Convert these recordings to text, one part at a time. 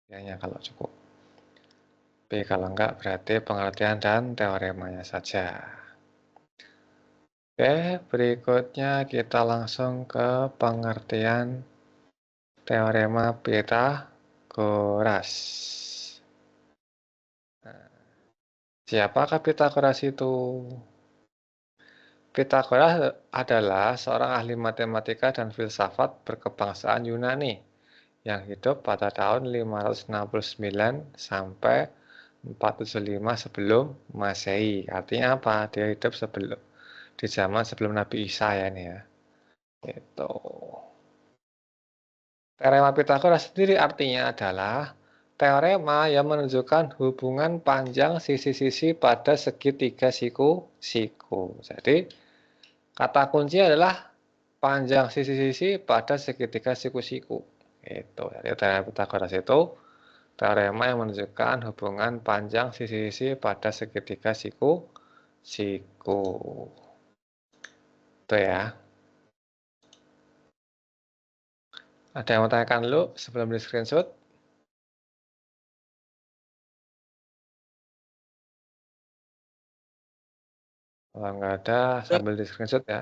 Ya kalau cukup. B kalau enggak berarti pengertian dan teoremanya saja. Oke, berikutnya kita langsung ke pengertian teorema Pythagoras. Nah, siapakah Pythagoras itu? Pythagoras adalah seorang ahli matematika dan filsafat berkebangsaan Yunani yang hidup pada tahun 569 sampai 475 sebelum Masehi. Artinya apa? Dia hidup di zaman sebelum Nabi Isa ya ini ya. Itu. Teorema Pythagoras sendiri artinya adalah teorema yang menunjukkan hubungan panjang sisi-sisi pada segitiga siku-siku. Jadi kata kunci adalah panjang sisi-sisi pada segitiga siku-siku. Itu. Jadi teorema Pythagoras itu teorema yang menunjukkan hubungan panjang sisi-sisi pada segitiga siku-siku. Itu ya. Ada yang mau tanyakan dulu sebelum di screenshot? Kalau nggak ada, sambil di screenshot ya.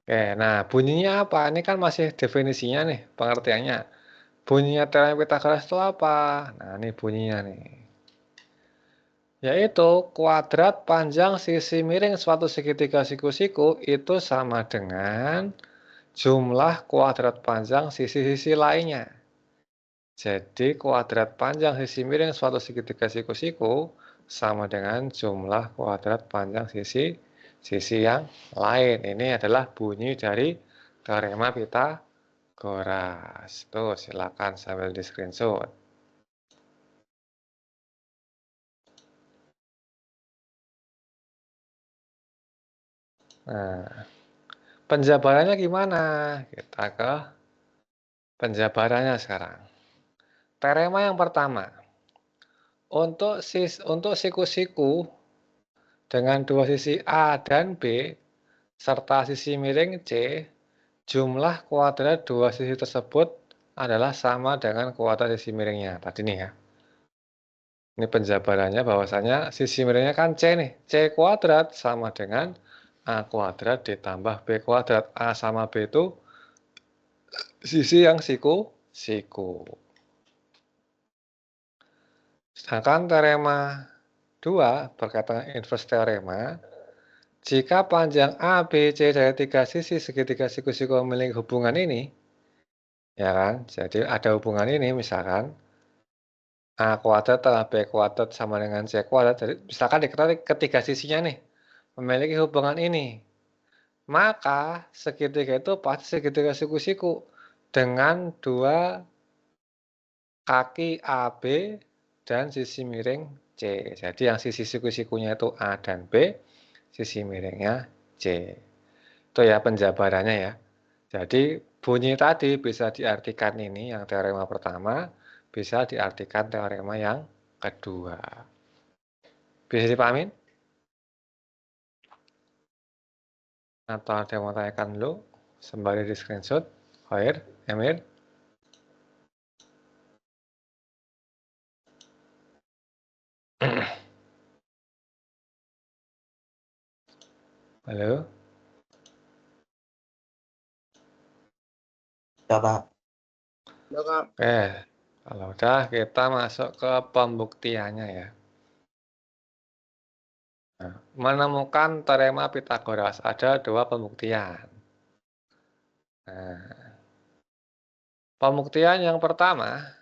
Oke, nah bunyinya apa? Ini kan masih definisinya nih, pengertiannya. Bunyinya teorema Pythagoras itu apa? Nah, ini bunyinya nih. Yaitu kuadrat panjang sisi miring suatu segitiga siku-siku itu sama dengan jumlah kuadrat panjang sisi-sisi lainnya. Jadi kuadrat panjang sisi miring suatu segitiga siku-siku sama dengan jumlah kuadrat panjang sisi yang lain. Ini adalah bunyi dari teorema Pythagoras. Tuh, silakan sambil di screenshot. Nah, penjabarannya gimana? Kita ke penjabarannya sekarang. Teorema yang pertama. Untuk siku-siku dengan dua sisi A dan B serta sisi miring C, jumlah kuadrat dua sisi tersebut adalah sama dengan kuadrat sisi miringnya. Tadi nih ya. Ini penjabarannya bahwasanya sisi miringnya kan C nih. C kuadrat sama dengan A kuadrat ditambah B kuadrat. A sama B itu sisi yang siku. Sedangkan teorema 2 berkaitan inverse teorema, jika panjang A, B, C dari tiga sisi segitiga siku-siku memiliki hubungan ini, ya kan? Jadi ada hubungan ini misalkan A kuadrat tambah B kuadrat sama dengan C kuadrat. Jadi misalkan diketahui ketiga sisinya nih memiliki hubungan ini. Maka segitiga itu pasti segitiga siku-siku dengan dua kaki AB dan sisi miring C. Jadi yang sisi siku-sikunya itu A dan B, sisi miringnya C. Itu ya penjabarannya ya. Jadi bunyi tadi bisa diartikan ini yang teorema pertama, bisa diartikan teorema yang kedua. Bisa dipahamin? Atau ada yang mau tanyakan dulu? Sembari di screenshot. Khair, Emir. Halo? Ya, Pak. Oke, kalau udah kita masuk ke pembuktiannya ya. Nah, menemukan teorema Pythagoras ada dua pembuktian. Nah, pembuktian yang pertama,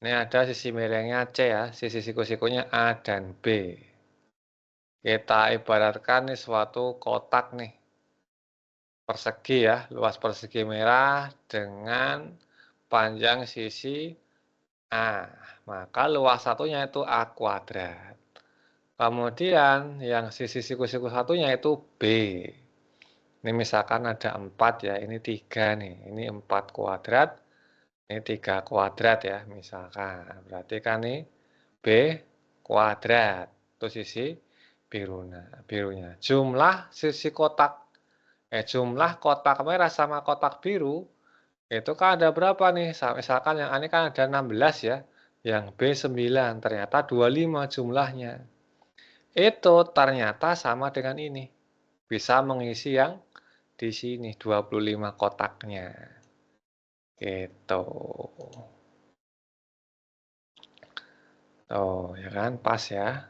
ini ada sisi miringnya C ya, sisi siku-sikunya A dan B. Kita ibaratkan nih suatu kotak nih, persegi ya, luas persegi merah dengan panjang sisi A. Maka luas satunya itu A kuadrat. Kemudian yang sisi siku-siku satunya itu B. Ini misalkan ada 4 ya, ini 3 nih. Ini 4 kuadrat, ini 3 kuadrat ya misalkan. Berarti kan ini B kuadrat. Itu sisi birunya. Jumlah kotak merah sama kotak biru Itu kan ada berapa nih? Misalkan yang A ini kan ada 16 ya, yang B 9, ternyata 25 jumlahnya. Itu ternyata sama dengan ini. Bisa mengisi yang di sini 25 kotaknya. Gitu. Oh, ya kan? Pas ya.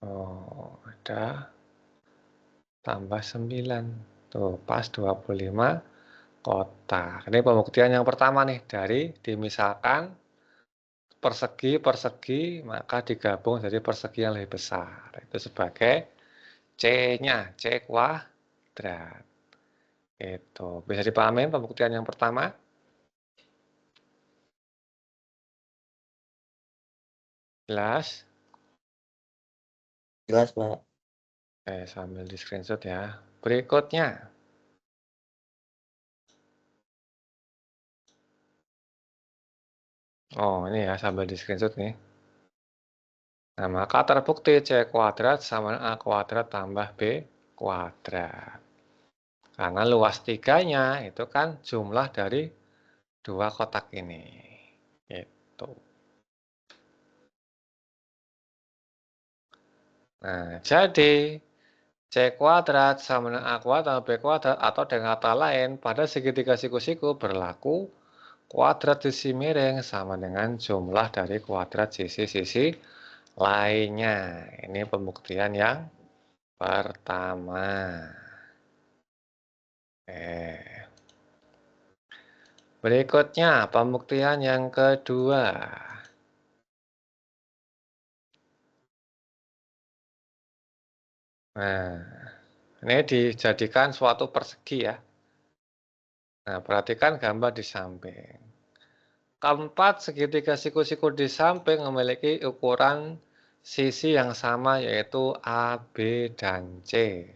Oh, ada tambah 9. Tuh, pas 25 kotak. Ini pembuktian yang pertama nih dari dimisalkan persegi-persegi, maka digabung jadi persegi yang lebih besar. Itu sebagai C-nya, C kuadrat. Itu bisa dipahami pembuktian yang pertama? Jelas? Jelas, Pak. Sambil di screenshot ya. Berikutnya. Oh, ini ya sambil di screenshot nih. Nah, maka terbukti C kuadrat sama dengan A kuadrat tambah B kuadrat. Karena luas 3-nya itu kan jumlah dari 2 kotak ini. Itu. Nah, jadi C kuadrat sama dengan A kuadrat tambah B kuadrat, atau dengan kata lain, pada segitiga siku-siku berlaku kuadrat sisi miring sama dengan jumlah dari kuadrat sisi-sisi lainnya. Ini pembuktian yang pertama. Berikutnya, pembuktian yang kedua. Nah, ini dijadikan suatu persegi ya. Nah, perhatikan gambar di samping. Keempat segitiga siku-siku di samping memiliki ukuran sisi yang sama, yaitu A, B, dan C.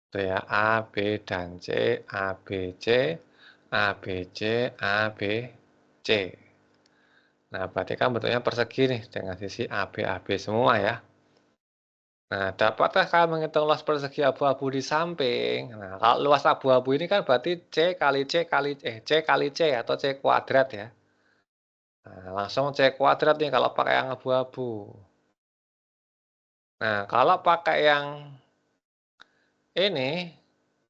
Itu ya, A, B, dan C, A, B, C, A, B, C, A, B, C. Nah, berarti kan bentuknya persegi nih, dengan sisi AB, AB semua ya. Nah, dapatkah kalian menghitung luas persegi abu-abu di samping? Nah, kalau luas abu-abu ini kan berarti C kali C kali C kali C atau C kuadrat ya. Nah, langsung C kuadrat nih kalau pakai yang abu-abu. Nah, kalau pakai yang ini,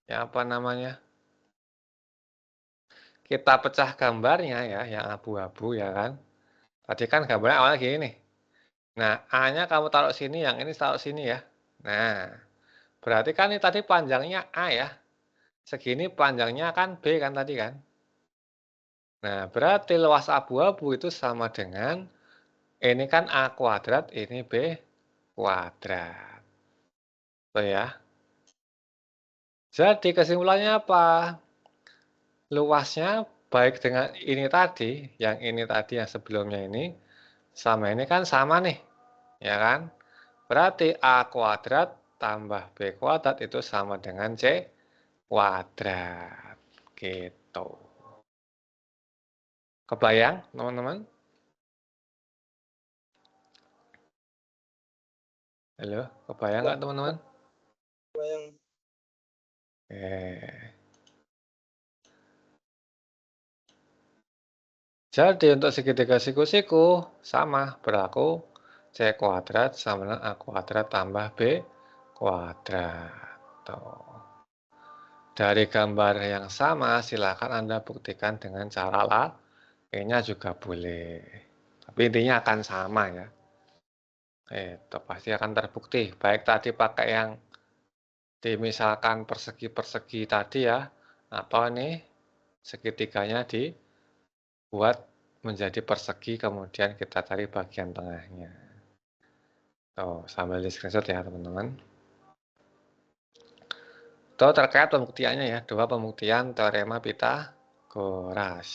ya apa namanya? Kita pecah gambarnya ya, yang abu-abu ya kan. Tadi kan gambarnya awalnya gini nih. Nah, A-nya kamu taruh sini, yang ini taruh sini ya. Nah, berarti kan ini tadi panjangnya A ya. Segini panjangnya kan B kan tadi kan. Nah, berarti luas abu-abu itu sama dengan ini kan A kuadrat, ini B kuadrat. Tuh ya. Jadi kesimpulannya apa? Luasnya baik dengan ini tadi, yang ini tadi yang sebelumnya ini, sama ini kan sama nih. Ya kan? Berarti A kuadrat tambah B kuadrat itu sama dengan C kuadrat. Gitu. Kebayang, teman-teman? Halo, kebayang nggak, teman-teman? Kebayang. Jadi untuk segitiga siku-siku sama, berlaku C kuadrat sama dengan A kuadrat tambah B kuadrat. Tuh. Dari gambar yang sama, silakan Anda buktikan dengan cara lainnya juga boleh. Tapi intinya akan sama ya. Itu pasti akan terbukti. Baik tadi pakai yang dimisalkan persegi-persegi tadi ya, atau ini segitiganya dibuat menjadi persegi, kemudian kita cari bagian tengahnya. Tuh, sambil di screenshot ya teman-teman. Itu terkait pembuktiannya ya, dua pembuktian teorema Pythagoras.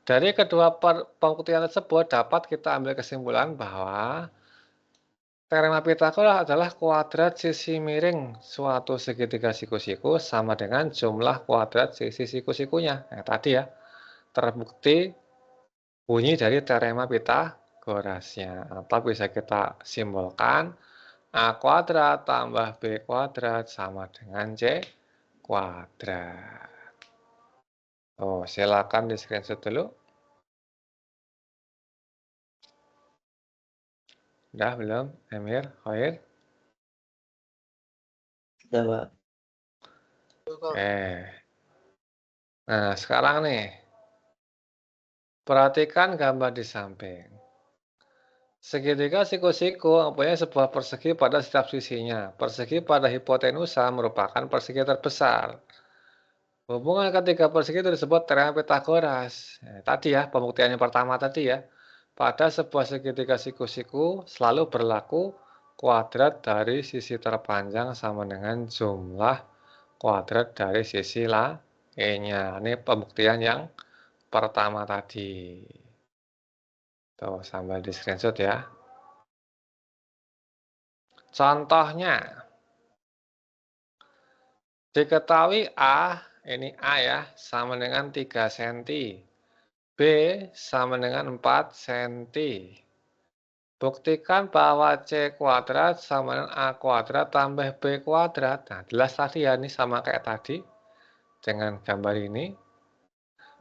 Dari kedua pembuktian tersebut dapat kita ambil kesimpulan bahwa teorema Pythagoras adalah kuadrat sisi miring suatu segitiga siku-siku sama dengan jumlah kuadrat sisi siku-sikunya. Nah, tadi ya, terbukti bunyi dari teorema Pythagorasnya. Atau bisa kita simbolkan A kuadrat tambah B kuadrat sama dengan C kuadrat. Oh, silakan di screenshot dulu. Udah belum, Emir, Khair? Sudah, Pak. Oke. Nah, sekarang nih, perhatikan gambar di samping. Segitiga siku-siku mempunyai sebuah persegi pada setiap sisinya. Persegi pada hipotenusa merupakan persegi terbesar. Hubungan ketiga persegi itu disebut teorema Pythagoras. Tadi ya, pembuktian yang pertama tadi ya. Pada sebuah segitiga siku-siku selalu berlaku kuadrat dari sisi terpanjang sama dengan jumlah kuadrat dari sisi lainnya. Ini pembuktian yang pertama tadi. Tuh, sambil di screenshot ya. Contohnya, diketahui A, ini A ya, sama dengan 3 cm. B sama dengan 4 cm. Buktikan bahwa C kuadrat sama dengan A kuadrat tambah B kuadrat. Nah, jelas tadi ya, ini sama kayak tadi. Dengan gambar ini.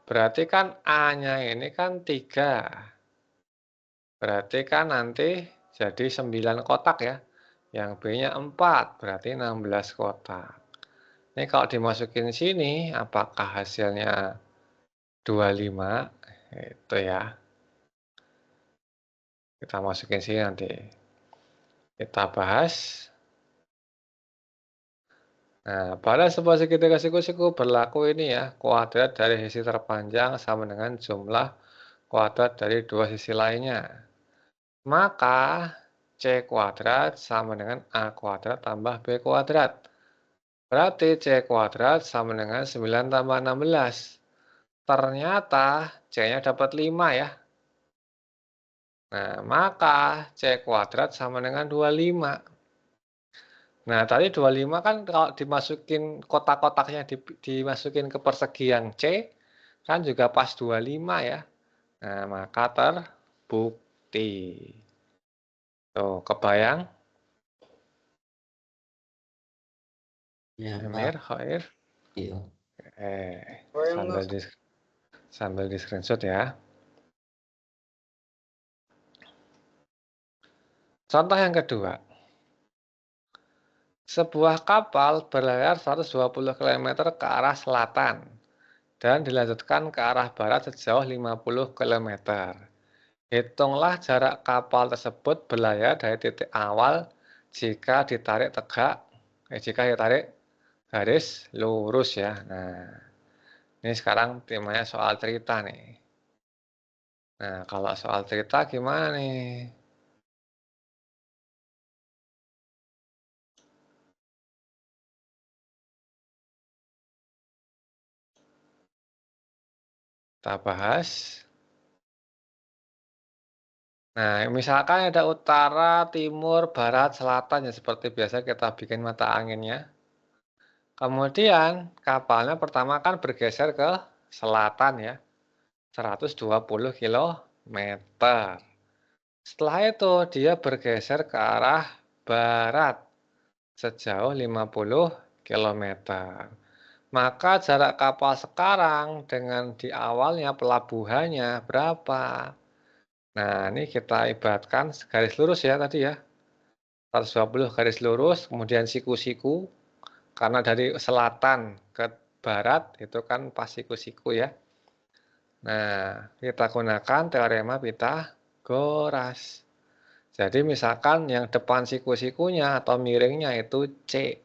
Berarti kan A-nya ini kan 3. Berarti kan nanti jadi 9 kotak ya. Yang B-nya 4, berarti 16 kotak. Ini kalau dimasukin sini, apakah hasilnya 25? Itu ya. Kita masukin sini nanti. Kita bahas. Nah, pada sebuah segitiga siku-siku berlaku ini ya, kuadrat dari sisi terpanjang sama dengan jumlah kuadrat dari dua sisi lainnya. Maka C kuadrat sama dengan A kuadrat tambah B kuadrat. Berarti C kuadrat sama dengan 9 tambah 16. Ternyata C-nya dapat 5 ya. Nah, maka C kuadrat sama dengan 25. Nah, tadi 25 kan kalau dimasukin kotak-kotaknya dimasukin ke persegian C, kan juga pas 25 ya. Nah, maka terbukti. Tuh, kebayang? Ya, Emir, Pak. Khair? Iya. Sambil di screenshot ya. Contoh yang kedua. Sebuah kapal berlayar 120 km ke arah selatan dan dilanjutkan ke arah barat sejauh 50 km. Hitunglah jarak kapal tersebut berlayar dari titik awal jika ditarik garis lurus ya. Nah, ini sekarang temanya soal cerita nih. Nah, kalau soal cerita gimana nih? Kita bahas. Nah, misalkan ada utara, timur, barat, selatan ya seperti biasa kita bikin mata anginnya. Kemudian kapalnya pertama kan bergeser ke selatan ya, 120 km. Setelah itu dia bergeser ke arah barat sejauh 50 km. Maka jarak kapal sekarang dengan di awalnya pelabuhannya berapa? Nah, ini kita ibaratkan garis lurus ya tadi ya. 120 garis lurus, kemudian siku-siku. Karena dari selatan ke barat itu kan pas siku-siku ya. Nah, kita gunakan teorema Pythagoras. Jadi misalkan yang depan siku-sikunya atau miringnya itu C.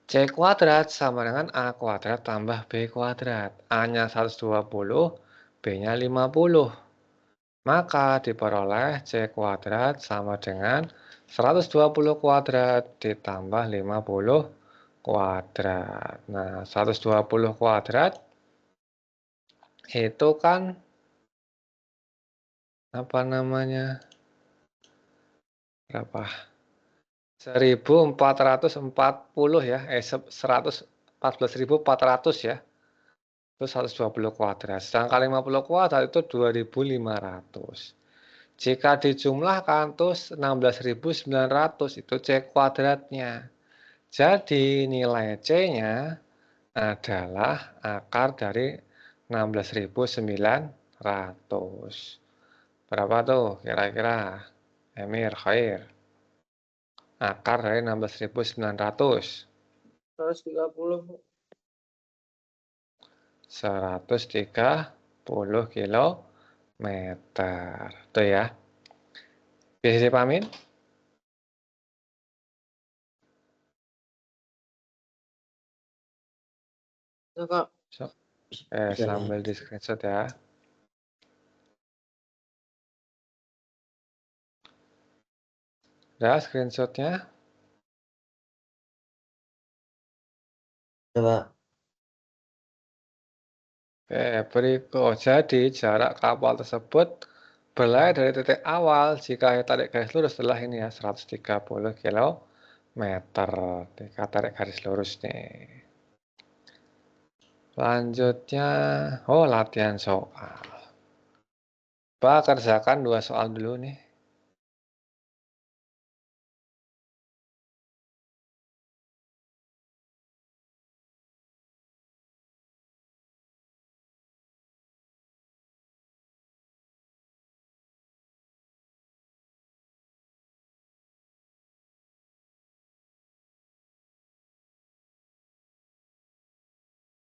C kuadrat sama dengan A kuadrat tambah B kuadrat. A-nya 120, B-nya 50. Maka diperoleh C kuadrat sama dengan 120 kuadrat ditambah 50 kuadrat. Nah, 120 kuadrat itu kan apa namanya? Berapa? 1440 ya. 114.400 ya. Itu 120 kuadrat. Sedangkan 50 kuadrat itu 2500. Jika dijumlahkan terus 16.900 itu C kuadratnya. Jadi nilai C-nya adalah akar dari 16.900. Berapa tuh kira-kira? Emir, Khair. Akar dari 16.900. 130. 130 kilometer. Tuh ya. Bisa dipahamin? Ya, Kak. Bisa, Sambil di screenshot ya. Udah screenshotnya? Coba. Berikut. Jadi jarak kapal tersebut berlayar dari titik awal jika tarik garis lurus setelah ini ya 130 kilometer. Jika tarik garis lurus nih. Selanjutnya, latihan soal. Pak, kerjakan 2 soal dulu nih.